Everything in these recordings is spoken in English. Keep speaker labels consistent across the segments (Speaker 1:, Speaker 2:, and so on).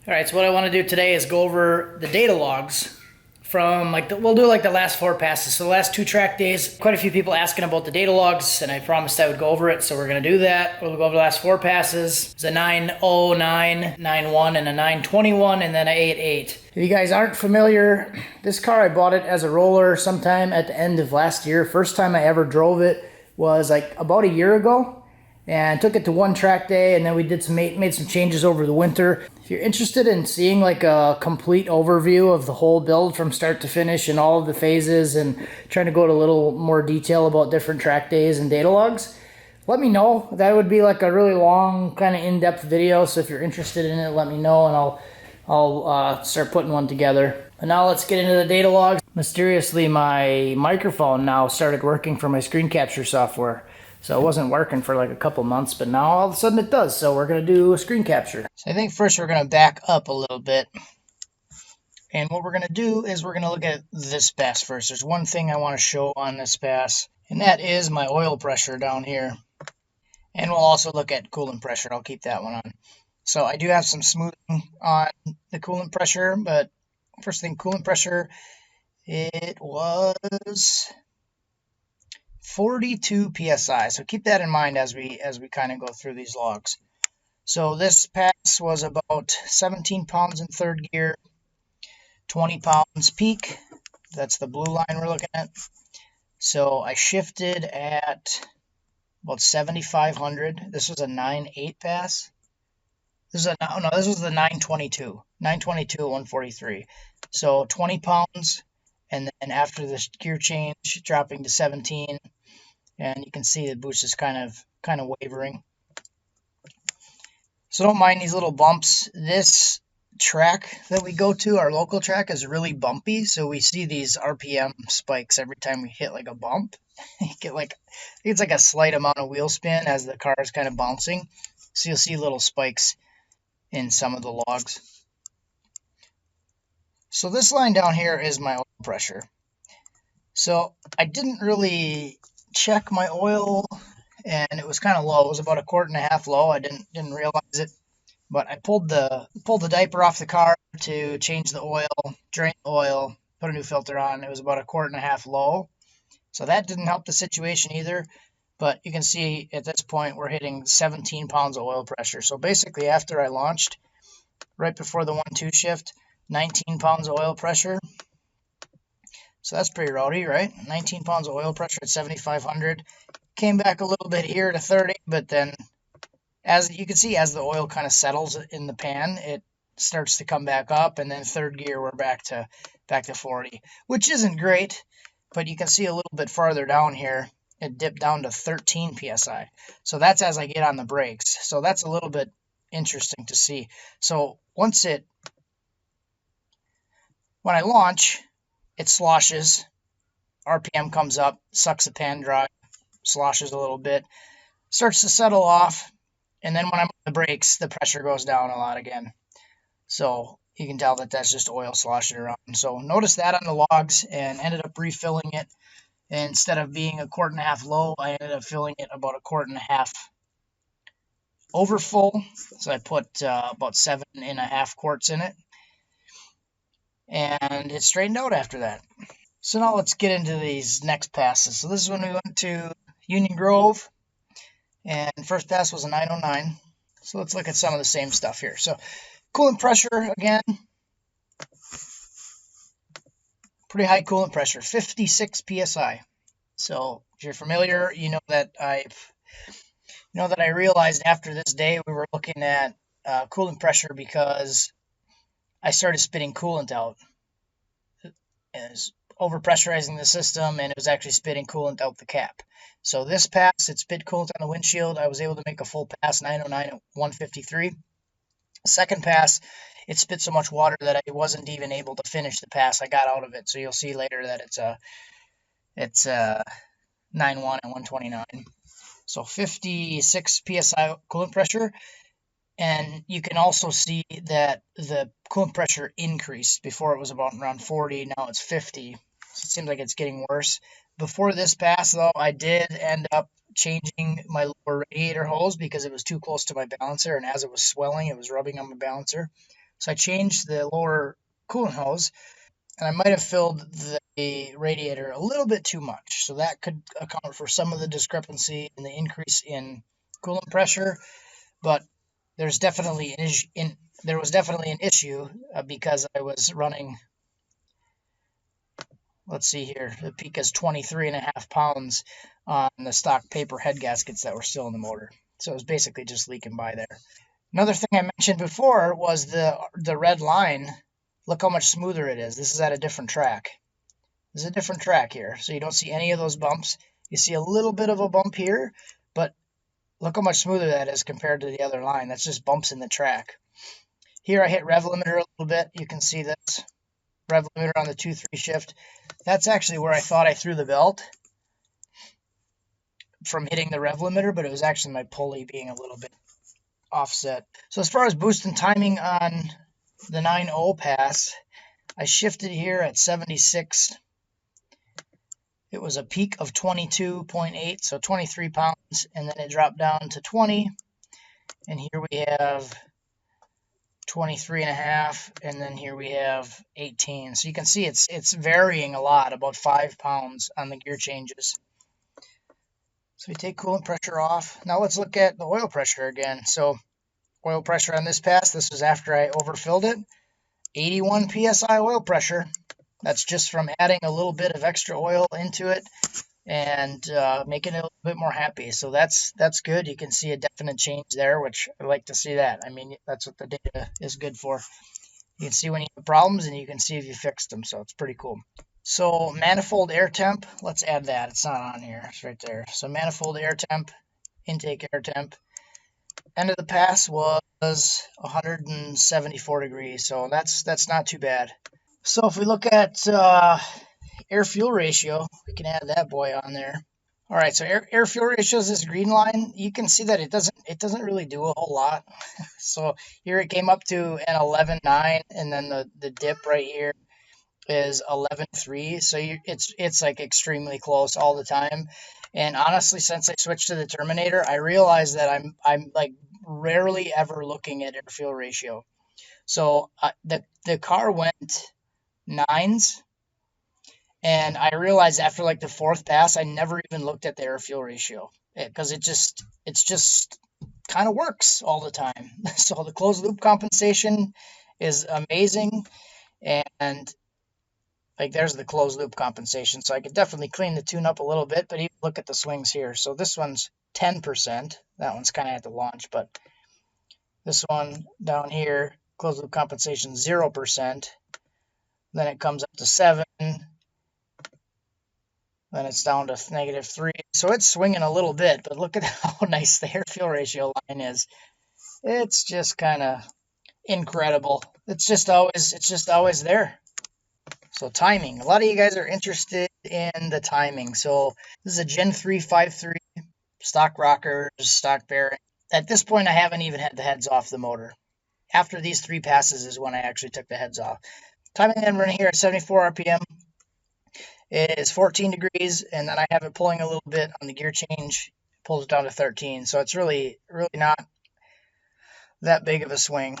Speaker 1: All right, so what I want to do today is go over the data logs from we'll do like the last 4 passes. So the last 2 track days, quite a few people asking about the data logs, and I promised I would go over it, so we're going to do that. We'll go over the last 4 passes. It's a 909, 91, and a 921, and then a 88. If you guys aren't familiar, this car, I bought it as a roller sometime at the end of last year. First time I ever drove it was like about a year ago, and took it to 1 track day, and then we did made some changes over the winter. If you're interested in seeing like a complete overview of the whole build from start to finish and all of the phases, and trying to go to a little more detail about different track days and data logs, let me know. That would be like a really long, kind of in-depth video. So if you're interested in it, let me know, and I'll start putting one together. But now let's get into the data logs. Mysteriously, my microphone now started working for my screen capture software. So it wasn't working for like a couple months, but now all of a sudden it does. So we're going to do a screen capture. So I think first we're going to back up a little bit. And what we're going to do is we're going to look at this pass first. There's one thing I want to show on this pass, and that is my oil pressure down here. And we'll also look at coolant pressure. I'll keep that one on. So I do have some smoothing on the coolant pressure, but first thing, coolant pressure, it was 42 psi. So keep that in mind as we kind of go through these logs. So this pass was about 17 pounds in third gear, 20 pounds peak. That's the blue line we're looking at. So I shifted at about 7,500. This was a 9.8 pass. This was the 922. 922 at 143. So 20 pounds, and then after the gear change, dropping to 17. And you can see the boost is kind of wavering. So don't mind these little bumps. This track that we go to, our local track, is really bumpy. So we see these RPM spikes every time we hit like a bump. You get it's like a slight amount of wheel spin as the car is kind of bouncing. So you'll see little spikes in some of the logs. So this line down here is my oil pressure. So I didn't really check my oil, and it was kind of low. It was about 1.5 quarts low. I didn't realize it, but I pulled the diaper off the car to change the oil, drain the oil, put a new filter on. It was about 1.5 quarts low, so that didn't help the situation either. But you can see at this point we're hitting 17 pounds of oil pressure. So basically, after I launched, right before the 1-2 shift, 19 pounds of oil pressure. So that's pretty rowdy, right? 19 pounds of oil pressure at 7,500. Came back a little bit here to 30, but then as you can see, as the oil kind of settles in the pan, it starts to come back up, and then third gear we're back to 40, which isn't great, but you can see a little bit farther down here, it dipped down to 13 psi. So that's as I get on the brakes. So that's a little bit interesting to see. So when I launch, it sloshes, RPM comes up, sucks the pan dry, sloshes a little bit, starts to settle off, and then when I'm on the brakes, the pressure goes down a lot again. So you can tell that that's just oil sloshing around. So notice that on the logs, and ended up refilling it. And instead of being 1.5 quarts low, I ended up filling it about 1.5 quarts over full. So I put about 7.5 quarts in it, and it straightened out after that. So now let's get into these next passes. So this is when we went to Union Grove, and first pass was a 909. So let's look at some of the same stuff here. So coolant pressure, again, pretty high coolant pressure, 56 psi. So if you're familiar, you know that I realized after this day we were looking at coolant pressure because I started spitting coolant out. It was overpressurizing the system, and it was actually spitting coolant out the cap. So this pass, it spit coolant on the windshield. I was able to make a full pass, 909 at 153. Second pass, it spit so much water that I wasn't even able to finish the pass. I got out of it. So you'll see later that it's 91 at 129. So 56 psi coolant pressure. And you can also see that the coolant pressure increased. Before it was around 40, now it's 50. So it seems like it's getting worse. Before this pass, though, I did end up changing my lower radiator hose because it was too close to my balancer, and as it was swelling, it was rubbing on my balancer. So I changed the lower coolant hose, and I might have filled the radiator a little bit too much. So that could account for some of the discrepancy and the increase in coolant pressure. But there's definitely there was definitely an issue because I was running, let's see here, the peak is 23.5 pounds on the stock paper head gaskets that were still in the motor. So it was basically just leaking by there. Another thing I mentioned before was the red line. Look how much smoother it is. This is at a different track. This is a different track here, so you don't see any of those bumps. You see a little bit of a bump here, but look how much smoother that is compared to the other line. That's just bumps in the track. Here I hit rev limiter a little bit. You can see this rev limiter on the 2-3 shift. That's actually where I thought I threw the belt from hitting the rev limiter, but it was actually my pulley being a little bit offset. So as far as boost and timing on the 9.0 pass, I shifted here at 76. It was a peak of 22.8, so 23 pounds, and then it dropped down to 20. And here we have 23.5, and then here we have 18. So you can see it's varying a lot, about 5 pounds on the gear changes. So we take coolant pressure off. Now let's look at the oil pressure again. So oil pressure on this pass, this was after I overfilled it, 81 psi oil pressure. That's just from adding a little bit of extra oil into it and making it a little bit more happy. So that's good. You can see a definite change there, which I like to see that. I mean, that's what the data is good for. You can see when you have problems and you can see if you fixed them. So it's pretty cool. So manifold air temp, let's add that. It's not on here. It's right there. So manifold air temp, intake air temp. End of the pass was 174 degrees. So that's not too bad. So if we look at air-fuel ratio, we can add that boy on there. All right, so air-fuel ratio is this green line. You can see that it doesn't really do a whole lot. So here it came up to an 11.9, and then the dip right here is 11.3. So it's like extremely close all the time. And honestly, since I switched to the Terminator, I realized that I'm like rarely ever looking at air-fuel ratio. So the car went 9's. And I realized after like the 4th pass, I never even looked at the air fuel ratio because it's just kind of works all the time. So the closed loop compensation is amazing. And like there's the closed loop compensation. So I could definitely clean the tune up a little bit, but even look at the swings here. So this one's 10%. That one's kind of at the launch, but this one down here, closed loop compensation 0%. Then it comes up to 7. Then it's down to -3. So it's swinging a little bit, but look at how nice the air fuel ratio line is. It's just kind of incredible. It's just always there. So timing. A lot of you guys are interested in the timing. So this is a Gen3 5.3 stock rockers, stock bearing. At this point, I haven't even had the heads off the motor. After these 3 passes is when I actually took the heads off. Timing I'm running here at 74 RPM. It is 14 degrees, and then I have it pulling a little bit on the gear change, pulls it down to 13. So it's really not that big of a swing.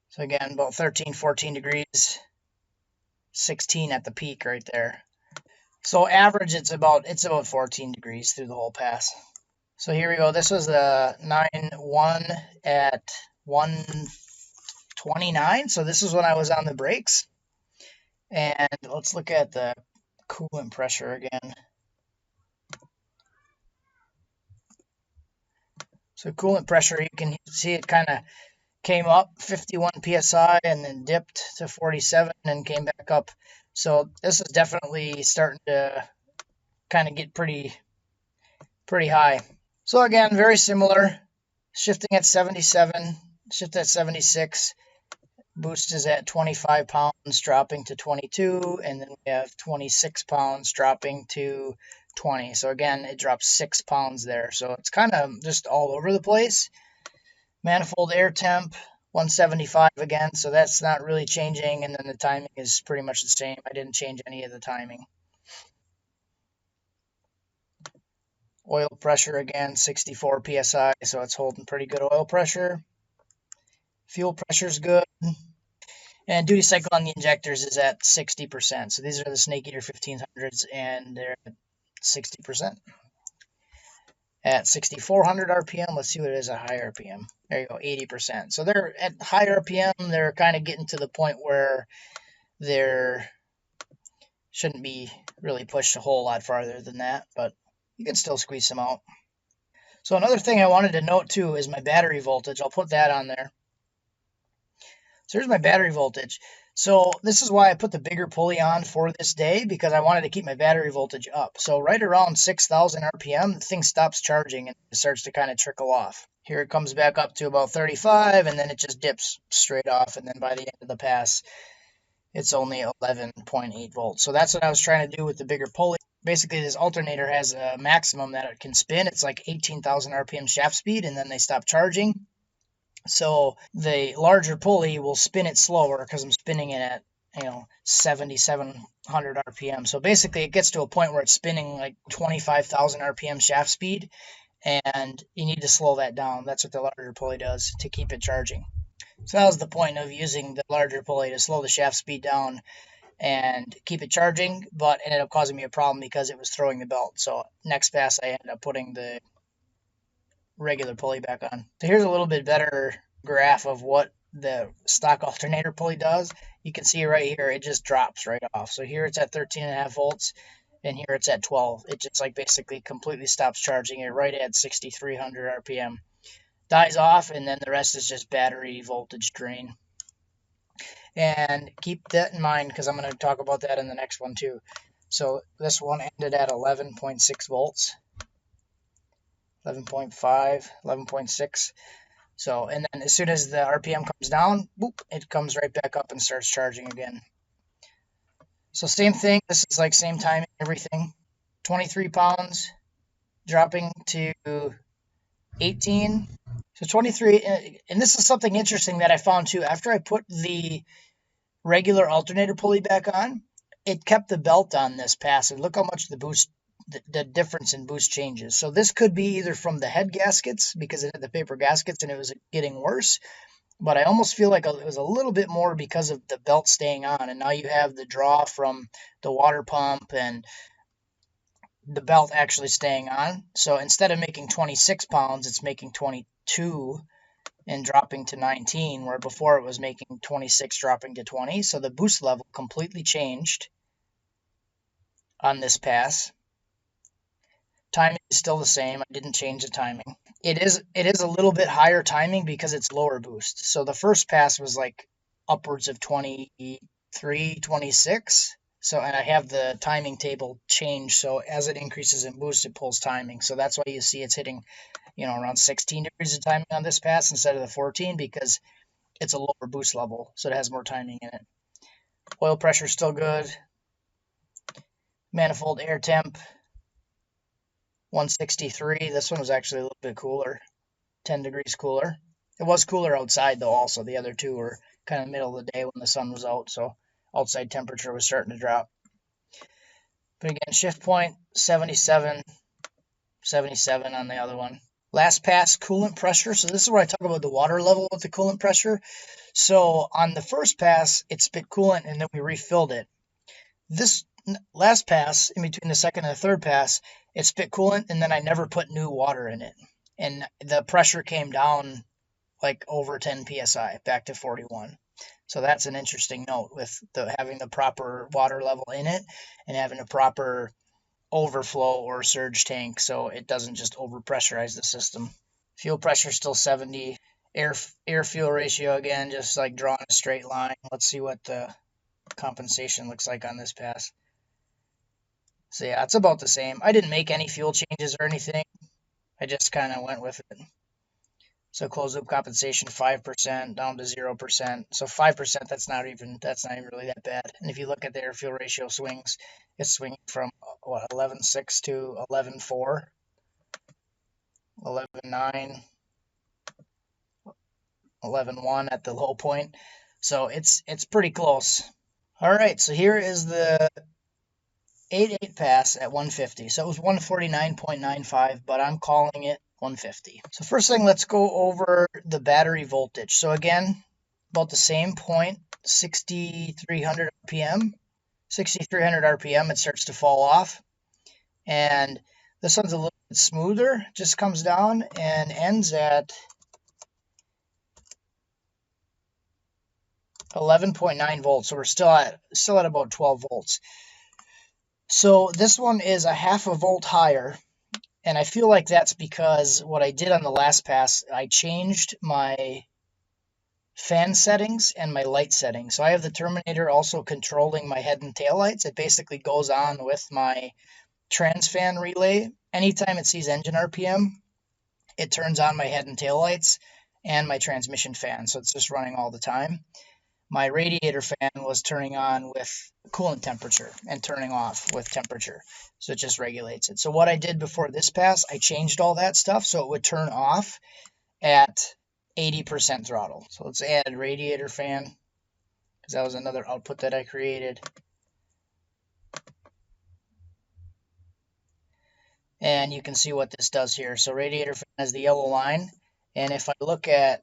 Speaker 1: So again, about 13, 14 degrees, 16 at the peak right there. So average, it's about 14 degrees through the whole pass. So here we go. This was the 9.1 at 129. So this is when I was on the brakes. And let's look at the coolant pressure again. So coolant pressure, you can see it kind of came up 51 psi and then dipped to 47 and came back up. So this is definitely starting to kind of get pretty high. So again, very similar. Shifting at 77, shift at 76. Boost is at 25 pounds, dropping to 22, and then we have 26 pounds dropping to 20. So again, it drops 6 pounds there. So it's kind of just all over the place. Manifold air temp, 175 again, so that's not really changing, and then the timing is pretty much the same. I didn't change any of the timing. Oil pressure again, 64 psi, so it's holding pretty good oil pressure. Fuel pressure's good. And duty cycle on the injectors is at 60%. So these are the Snake Eater 1500s, and they're at 60%. At 6,400 RPM, let's see what it is at high RPM. There you go, 80%. So they're at high RPM, they're kind of getting to the point where they're shouldn't be really pushed a whole lot farther than that, but you can still squeeze them out. So another thing I wanted to note too is my battery voltage. I'll put that on there. So here's my battery voltage. So this is why I put the bigger pulley on for this day, because I wanted to keep my battery voltage up. So right around 6,000 RPM, the thing stops charging and it starts to kind of trickle off. Here it comes back up to about 35, and then it just dips straight off. And then by the end of the pass, it's only 11.8 volts. So that's what I was trying to do with the bigger pulley. Basically, this alternator has a maximum that it can spin. It's like 18,000 RPM shaft speed, and then they stop charging. So the larger pulley will spin it slower because I'm spinning it at 7,700 RPM. So basically, it gets to a point where it's spinning like 25,000 RPM shaft speed, and you need to slow that down. That's what the larger pulley does to keep it charging. So that was the point of using the larger pulley, to slow the shaft speed down and keep it charging, but ended up causing me a problem because it was throwing the belt. So next pass, I ended up putting the regular pulley back on. So here's a little bit better graph of what the stock alternator pulley does. You can see right here, it just drops right off. So here it's at 13.5 volts, and here it's at 12. It just like basically completely stops charging it right at 6,300 RPM. Dies off, and then the rest is just battery voltage drain. And keep that in mind because I'm going to talk about that in the next one too. So this one ended at 11.6 volts, 11.5, 11.6. So, and then as soon as the RPM comes down, boop, it comes right back up and starts charging again. So same thing, this is like same timing, everything. 23 pounds, dropping to 18. So 23, and this is something interesting that I found too. After I put the regular alternator pulley back on, it kept the belt on this pass, and look how much the difference in boost changes. So this could be either from the head gaskets, because it had the paper gaskets and it was getting worse, but I almost feel like it was a little bit more because of the belt staying on, and now you have the draw from the water pump and the belt actually staying on. So instead of making 26 pounds, it's making 22 and dropping to 19, where before it was making 26 dropping to 20. So the boost level completely changed on this pass. Timing is still the same. I didn't change the timing. It is a little bit higher timing because it's lower boost. So the first pass was like upwards of 23, 26. So, and I have the timing table change. So as it increases in boost, it pulls timing. So that's why you see it's hitting, around 16 degrees of timing on this pass instead of the 14, because it's a lower boost level. So it has more timing in it. Oil pressure is still good. Manifold air temp, 163. This one was actually a little bit cooler, 10 degrees cooler. It was cooler outside though also. The other two were kind of middle of the day when the sun was out, so outside temperature was starting to drop. But again, shift point 77, 77 on the other one. Last pass, coolant pressure. So this is where I talk about the water level with the coolant pressure. So on the first pass, it spit coolant and then we refilled it. This last pass, in between the second and the third pass, it spit coolant and then I never put new water in it. And the pressure came down like over 10 psi, back to 41. So that's an interesting note with having the proper water level in it and having a proper overflow or surge tank so it doesn't just overpressurize the system. Fuel pressure still 70. Air fuel ratio again, just like drawing a straight line. Let's see what the compensation looks like on this pass. So yeah, it's about the same. I didn't make any fuel changes or anything. I just kind of went with it. So closed loop compensation 5% down to 0%. So 5%, that's not even really that bad. And if you look at the air fuel ratio swings, it's swinging from 11.6 to 11.4, 11.9, 11.1 at the low point. So it's pretty close. All right, so here is the 8.8 pass at 150. So it was 149.95, but I'm calling it 150. So first thing, let's go over the battery voltage. So again, about the same point, 6,300 RPM. 6,300 RPM, it starts to fall off. And this one's a little bit smoother, just comes down and ends at 11.9 volts. So we're still at about 12 volts. So this one is a half a volt higher. And I feel like that's because what I did on the last pass, I changed my fan settings and my light settings. So I have the Terminator also controlling my head and tail lights. It basically goes on with my trans fan relay. Anytime it sees engine RPM, it turns on my head and tail lights and my transmission fan. So it's just running all the time. My radiator fan was turning on with coolant temperature and turning off with temperature. So it just regulates it. So what I did before this pass, I changed all that stuff so it would turn off at 80% throttle. So let's add radiator fan, because that was another output that I created. And you can see what this does here. So radiator fan has the yellow line. And if I look at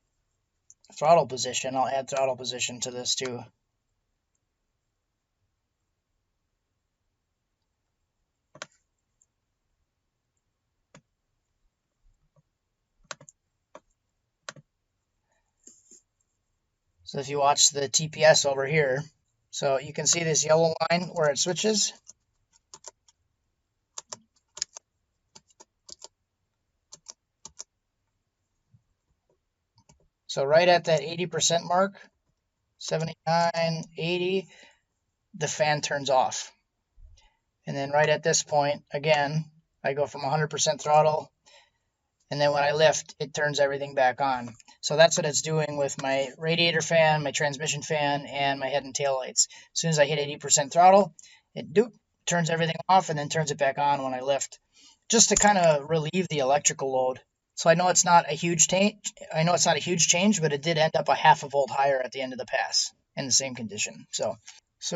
Speaker 1: throttle position, I'll add throttle position to this too. So if you watch the TPS over here, so you can see this yellow line where it switches. So right at that 80% mark, 79, 80, the fan turns off. And then right at this point, again, I go from 100% throttle, and then when I lift, it turns everything back on. So that's what it's doing with my radiator fan, my transmission fan, and my head and tail lights. As soon as I hit 80% throttle, it turns everything off and then turns it back on when I lift, just to kind of relieve the electrical load. So I know it's not a huge change, but it did end up a half a volt higher at the end of the pass in the same condition. So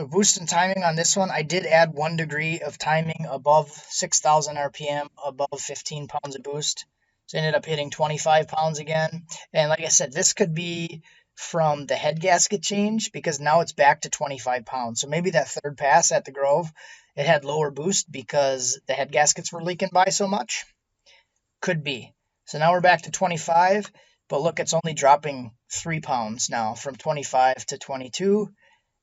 Speaker 1: boost and timing on this one, I did add 1 degree of timing above 6,000 RPM, above 15 pounds of boost. So I ended up hitting 25 pounds again. And like I said, this could be from the head gasket change, because now it's back to 25 pounds. So maybe that third pass at the Grove, it had lower boost because the head gaskets were leaking by so much. Could be. So now we're back to 25, but look, it's only dropping 3 pounds now from 25 to 22.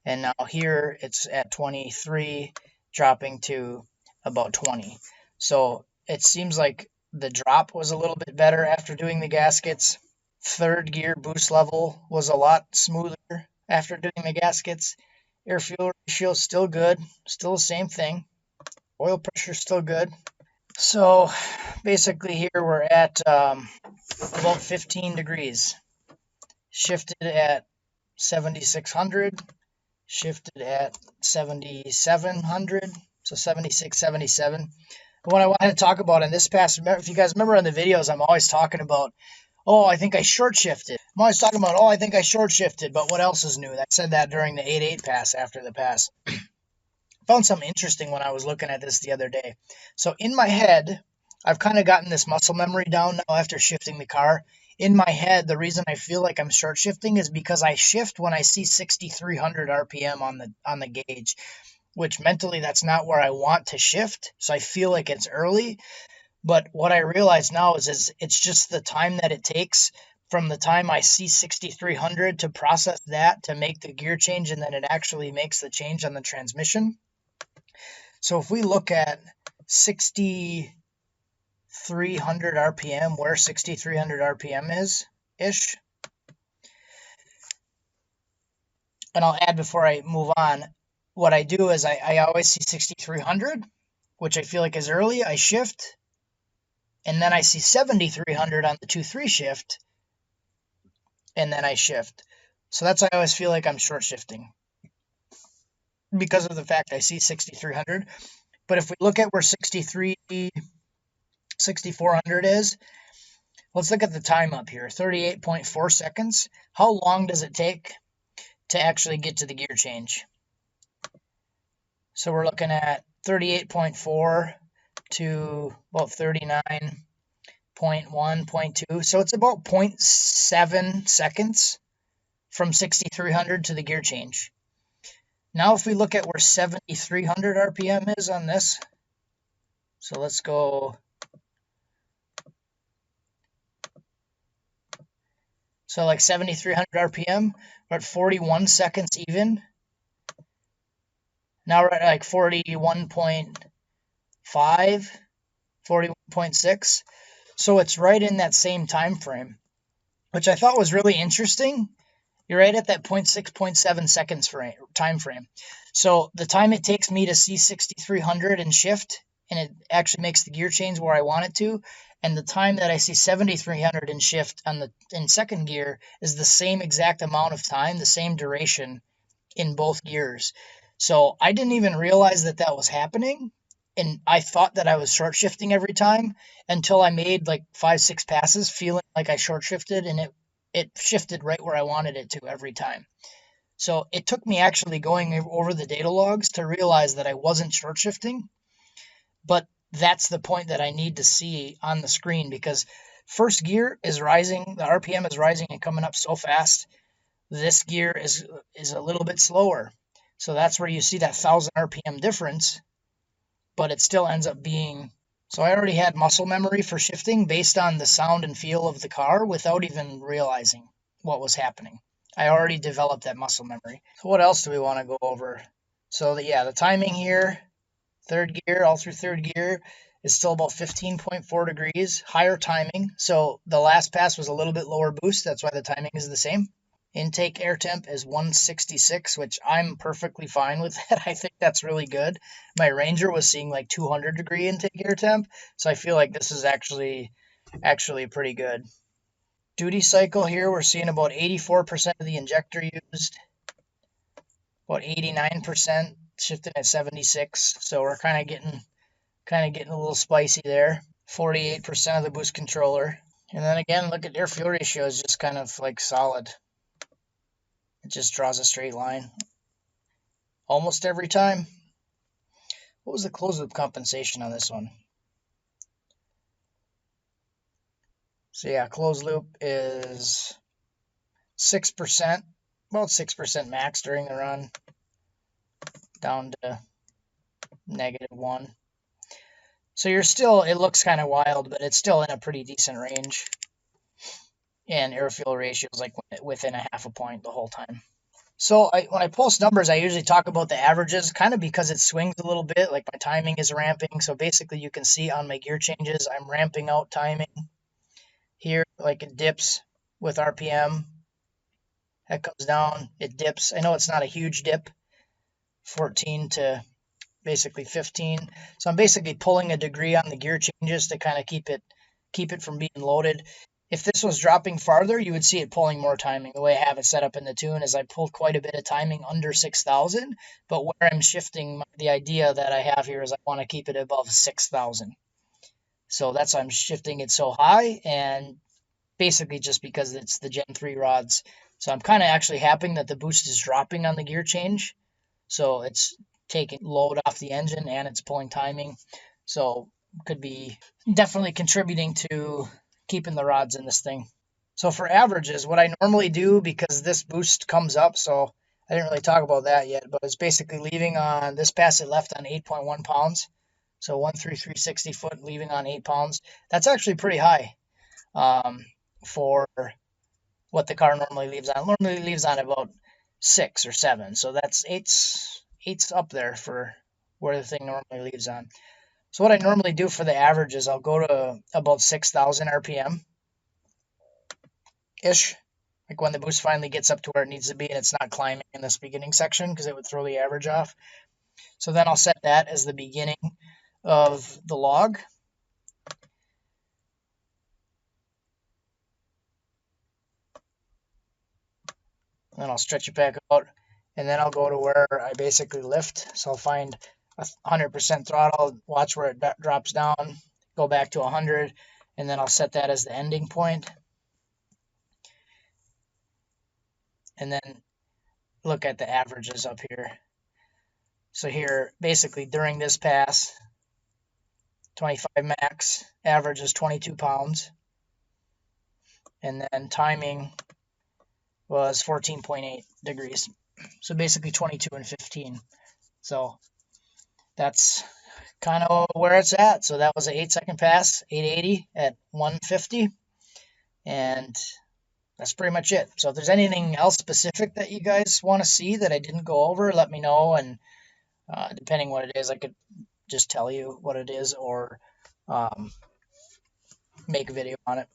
Speaker 1: And now here it's at 23, dropping to about 20. So it seems like the drop was a little bit better after doing the gaskets. Third gear boost level was a lot smoother after doing the gaskets. Air fuel ratio still good, still the same thing. Oil pressure still good. So basically here we're at about 15 degrees. Shifted at 7,600. Shifted at 7,700. So 76, 77. What I wanted to talk about in this pass, if you guys remember in the videos, I'm always talking about, oh, I think I short shifted. I'm always talking about, oh, I think I short shifted, but what else is new? I said that during the 8-8 pass after the pass. Found something interesting when I was looking at this the other day. So in my head, I've kind of gotten this muscle memory down now after shifting the car. In my head, the reason I feel like I'm short shifting is because I shift when I see 6,300 RPM on the gauge, which mentally that's not where I want to shift. So I feel like it's early. But what I realize now is it's just the time that it takes from the time I see 6,300 to process that to make the gear change, and then it actually makes the change on the transmission. So if we look at 6,300 RPM, where 6,300 RPM is-ish, and I'll add before I move on, what I do is I always see 6,300, which I feel like is early. I shift, and then I see 7,300 on the 2-3 shift, and then I shift. So that's why I always feel like I'm short shifting, because of the fact I see 6,300. But if we look at where 6,400 is, let's look at the time up here, 38.4 seconds. How long does it take to actually get to the gear change? So we're looking at 38.4 to about 39.5 0.1, 0.2. So it's about 0.7 seconds from 6,300 to the gear change. Now if we look at where 7,300 RPM is on this, so let's go, so like 7,300 RPM, we're at 41 seconds even. Now we're at like 41.5, 41.6. So it's right in that same time frame, which I thought was really interesting. You're right at that 0.6, 0.7 seconds time frame. So the time it takes me to see 6,300 and shift, and it actually makes the gear change where I want it to, and the time that I see 7,300 and shift in second gear is the same exact amount of time, the same duration in both gears. So I didn't even realize that that was happening. And I thought that I was short shifting every time until I made like 5-6 passes feeling like I short shifted, and it shifted right where I wanted it to every time. So it took me actually going over the data logs to realize that I wasn't short shifting, but that's the point that I need to see on the screen, because first gear is rising, the RPM is rising and coming up so fast. This gear is a little bit slower. So that's where you see that 1,000 RPM difference, but it still ends up being, so I already had muscle memory for shifting based on the sound and feel of the car without even realizing what was happening. I already developed that muscle memory. So what else do we want to go over? So the timing here, third gear, all through third gear, is still about 15.4 degrees, higher timing. So the last pass was a little bit lower boost. That's why the timing is the same. Intake air temp is 166, which I'm perfectly fine with that. I think that's really good. My Ranger was seeing like 200 degree intake air temp, so I feel like this is actually pretty good. Duty cycle here, we're seeing about 84% of the injector used, about 89% shifting at 76. So we're kind of getting a little spicy there. 48% of the boost controller. And then again, look at air fuel ratio is just kind of like solid. It just draws a straight line almost every time. What was the closed loop compensation on this one? So yeah, closed loop is 6%, about 6% max during the run, down to -1. So you're still, it looks kind of wild, but it's still in a pretty decent range. And air fuel ratio is like within a half a point the whole time. So when I post numbers, I usually talk about the averages, kind of because it swings a little bit, like my timing is ramping. So basically you can see on my gear changes, I'm ramping out timing. Here, like it dips with RPM. That comes down, it dips. I know it's not a huge dip, 14 to basically 15. So I'm basically pulling a degree on the gear changes to kind of keep it from being loaded. If this was dropping farther, you would see it pulling more timing. The way I have it set up in the tune is I pulled quite a bit of timing under 6,000, but where I'm shifting, the idea that I have here is I want to keep it above 6,000. So that's why I'm shifting it so high, and basically just because it's the Gen 3 rods. So I'm kind of actually happy that the boost is dropping on the gear change. So it's taking load off the engine and it's pulling timing. So could be definitely contributing to keeping the rods in this thing. So for averages, what I normally do, because this boost comes up, so I didn't really talk about that yet, but it's basically leaving on, this pass it left on 8.1 pounds. So 13360 foot leaving on 8 pounds. That's actually pretty high for what the car normally leaves on. It normally leaves on about 6 or 7. So that's eight's up there for where the thing normally leaves on. So what I normally do for the average is I'll go to about 6,000 RPM ish, like when the boost finally gets up to where it needs to be and it's not climbing in this beginning section because it would throw the average off. So then I'll set that as the beginning of the log. Then I'll stretch it back out, and then I'll go to where I basically lift. So I'll find 100% throttle, watch where it drops down, go back to 100, and then I'll set that as the ending point. And then look at the averages up here. So here, basically during this pass, 25 max, average is 22 pounds. And then timing was 14.8 degrees. So basically 22 and 15. So that's kind of where it's at. So that was an 8-second pass, 880 at 150. And that's pretty much it. So if there's anything else specific that you guys want to see that I didn't go over, let me know. And depending what it is, I could just tell you what it is or make a video on it.